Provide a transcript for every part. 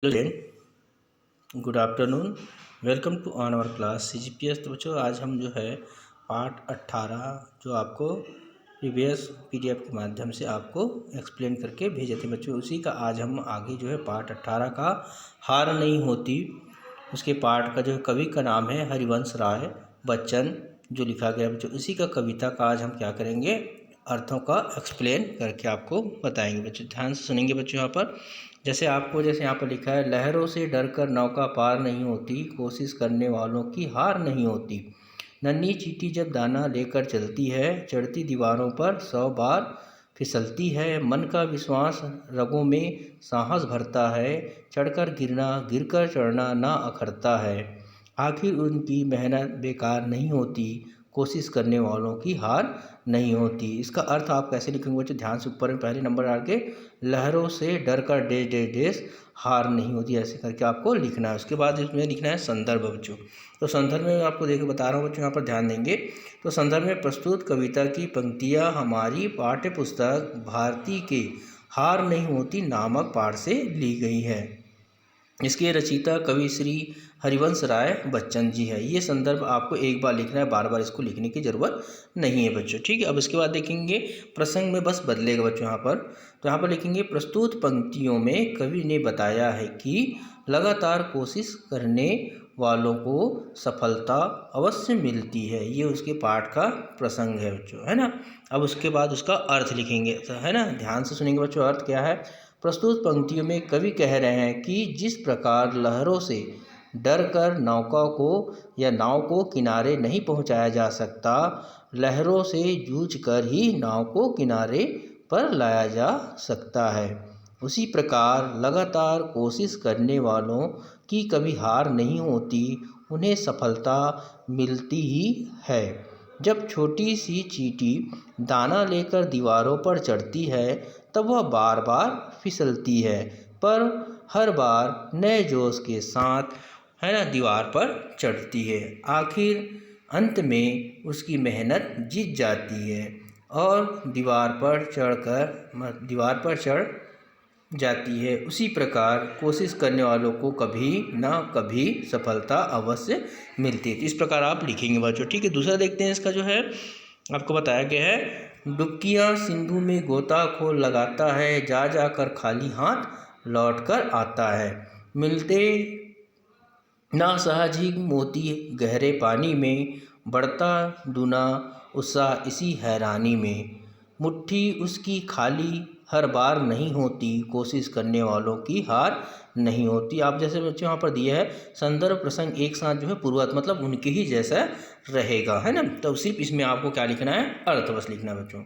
Student, good afternoon. Welcome to on our class CGPS। तो बच्चों आज हम जो है पार्ट 18 जो आपको प्रीवियस PDF के माध्यम से आपको एक्सप्लेन करके भेजे थे बच्चों, उसी का आज हम आगे जो है पार्ट 18 का हार नहीं होती उसके पार्ट का जो है कवि का नाम है हरिवंश राय बच्चन जो लिखा गया बच्चों, उसी का कविता का आज हम क्या करेंगे, अर्थों का एक्सप्लेन करके आपको बताएंगे बच्चों। ध्यान से सुनेंगे बच्चों। यहाँ पर जैसे यहाँ पर लिखा है, लहरों से डरकर नौका पार नहीं होती, कोशिश करने वालों की हार नहीं होती। नन्ही चींटी जब दाना लेकर चलती है, चढ़ती दीवारों पर 100 बार फिसलती है। मन का विश्वास रगों में साहस भरता है, चढ़कर गिरना गिरकर चढ़ना ना अखरता है। आखिर उनकी मेहनत बेकार नहीं होती, कोशिश करने वालों की हार नहीं होती। इसका अर्थ आप कैसे लिखेंगे बच्चों, ध्यान से ऊपर में पहले नंबर डाल के लहरों से डर कर डेश डेश डेश हार नहीं होती, ऐसे करके आपको लिखना है। उसके बाद इसमें लिखना है संदर्भ बच्चों। तो संदर्भ में आपको देख बता रहा हूँ बच्चों, यहाँ पर ध्यान देंगे। तो संदर्भ में प्रस्तुत कविता की पंक्तियाँ हमारी पाठ्य पुस्तक भारती के हार नहीं होती नामक पाठ से ली गई है। इसके रचयिता कवि श्री हरिवंश राय बच्चन जी है। ये संदर्भ आपको एक बार लिखना है, बार बार इसको लिखने की ज़रूरत नहीं है बच्चों, ठीक है। अब इसके बाद देखेंगे प्रसंग में बस बदलेगा बच्चों। यहाँ पर तो यहाँ पर लिखेंगे, प्रस्तुत पंक्तियों में कवि ने बताया है कि लगातार कोशिश करने वालों को सफलता अवश्य मिलती है। ये उसके पाठ का प्रसंग है बच्चों, है ना। अब उसके बाद उसका अर्थ लिखेंगे, है ना। ध्यान से सुनेंगे बच्चों। अर्थ क्या है, प्रस्तुत पंक्तियों में कवि कह रहे हैं कि जिस प्रकार लहरों से डर कर नौका को या नाव को किनारे नहीं पहुंचाया जा सकता, लहरों से जूझ कर ही नाव को किनारे पर लाया जा सकता है, उसी प्रकार लगातार कोशिश करने वालों की कभी हार नहीं होती, उन्हें सफलता मिलती ही है। जब छोटी सी चींटी दाना लेकर दीवारों पर चढ़ती है, तब वह बार बार फिसलती है, पर हर बार नए जोश के साथ, है ना, दीवार पर चढ़ती है। आखिर अंत में उसकी मेहनत जीत जाती है और दीवार पर चढ़ जाती है। उसी प्रकार कोशिश करने वालों को कभी ना कभी सफलता अवश्य मिलती है। इस प्रकार आप लिखेंगे बच्चों, ठीक है। दूसरा देखते हैं, इसका जो है आपको बताया गया है, डुबकियां सिंधु में गोताखोर लगाता है, जा जाकर खाली हाथ लौट कर आता है। मिलते ना सहज ही मोती गहरे पानी में, बढ़ता दुना उत्साह इसी हैरानी में। मुट्ठी उसकी खाली हर बार नहीं होती, कोशिश करने वालों की हार नहीं होती। आप जैसे बच्चों यहाँ पर दिया है संदर्भ प्रसंग एक साथ जो है पूर्वार्थ, मतलब उनके ही जैसा रहेगा, है ना। तो सिर्फ इसमें आपको क्या लिखना है, अर्थ बस लिखना है बच्चों।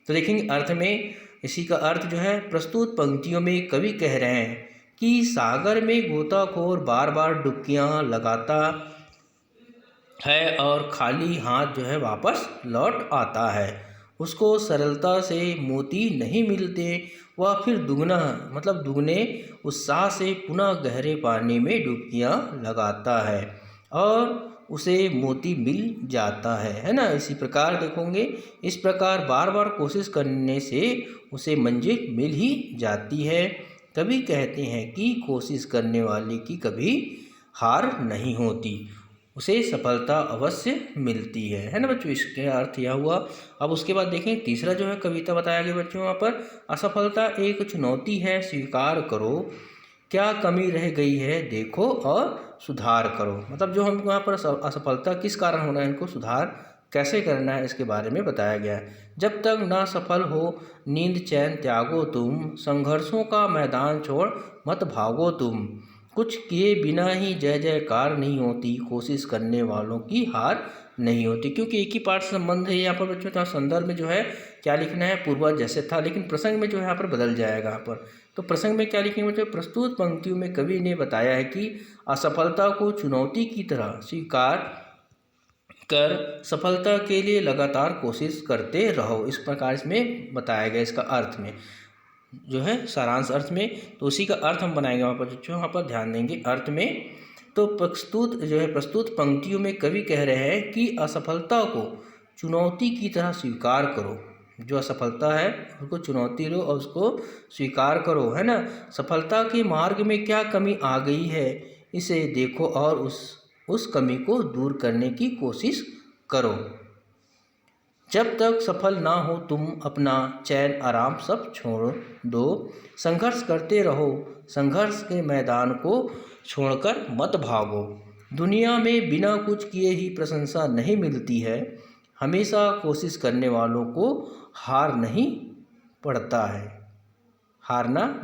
तो देखेंगे अर्थ में, इसी का अर्थ जो है, प्रस्तुत पंक्तियों में कवि कह रहे हैं कि सागर में गोताखोर बार बार डुबकियां लगाता है और खाली हाथ जो है वापस लौट आता है। उसको सरलता से मोती नहीं मिलते, वह फिर दुगने उत्साह से पुनः गहरे पानी में डुबकियां लगाता है और उसे मोती मिल जाता है ना। इसी प्रकार देखोगे, इस प्रकार बार बार कोशिश करने से उसे मंजिल मिल ही जाती है। कवि कहते हैं कि कोशिश करने वाले की कभी हार नहीं होती, उसे सफलता अवश्य मिलती है ना बच्चों। इसके अर्थ यह हुआ। अब उसके बाद देखें, तीसरा जो है कविता बताया गया बच्चों यहाँ पर, असफलता एक चुनौती है स्वीकार करो, क्या कमी रह गई है देखो और सुधार करो। मतलब जो हम यहाँ पर असफलता किस कारण होना है, इनको सुधार कैसे करना है, इसके बारे में बताया गया है। जब तक ना सफल हो नींद चैन त्यागो तुम, संघर्षों का मैदान छोड़ मत भागो तुम, कुछ किए बिना ही जय जयकार नहीं होती, कोशिश करने वालों की हार नहीं होती। क्योंकि एक ही पाठ से संबंध है यहाँ पर बच्चों। तो संदर्भ में जो है क्या लिखना है, पूर्वार्ध जैसे था, लेकिन प्रसंग में जो है यहाँ पर बदल जाएगा यहाँ पर। तो प्रसंग में क्या लिखेंगे बच्चों, प्रस्तुत पंक्तियों में कवि ने बताया है कि असफलता को चुनौती की तरह स्वीकार कर सफलता के लिए लगातार कोशिश करते रहो। इस प्रकार इसमें बताया गया, इसका अर्थ में जो है सारांश अर्थ में। तो उसी का अर्थ हम बनाएंगे वहाँ पर जो, वहाँ पर ध्यान देंगे अर्थ में। तो प्रस्तुत पंक्तियों में कवि कह रहे हैं कि असफलता को चुनौती की तरह स्वीकार करो, जो असफलता है उसको चुनौती लो और उसको स्वीकार करो, है ना। सफलता के मार्ग में क्या कमी आ गई है इसे देखो और उस कमी को दूर करने की कोशिश करो। जब तक सफल ना हो तुम अपना चैन आराम सब छोड़ दो। संघर्ष करते रहो, संघर्ष के मैदान को छोड़कर मत भागो। दुनिया में बिना कुछ किए ही प्रशंसा नहीं मिलती है। हमेशा कोशिश करने वालों को हारना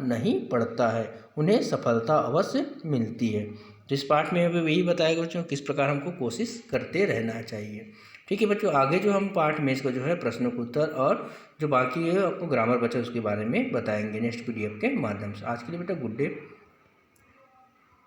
नहीं पड़ता है, उन्हें सफलता अवश्य मिलती है। तो इस पाठ में हमें यही बताया बच्चों किस प्रकार हमको कोशिश करते रहना चाहिए। ठीक है बच्चों, आगे जो हम पार्ट में इसको जो है प्रश्नों के उत्तर और जो बाकी है आपको ग्रामर बचा उसके बारे में बताएंगे नेक्स्ट PDF के माध्यम से। आज के लिए बेटा गुड डे।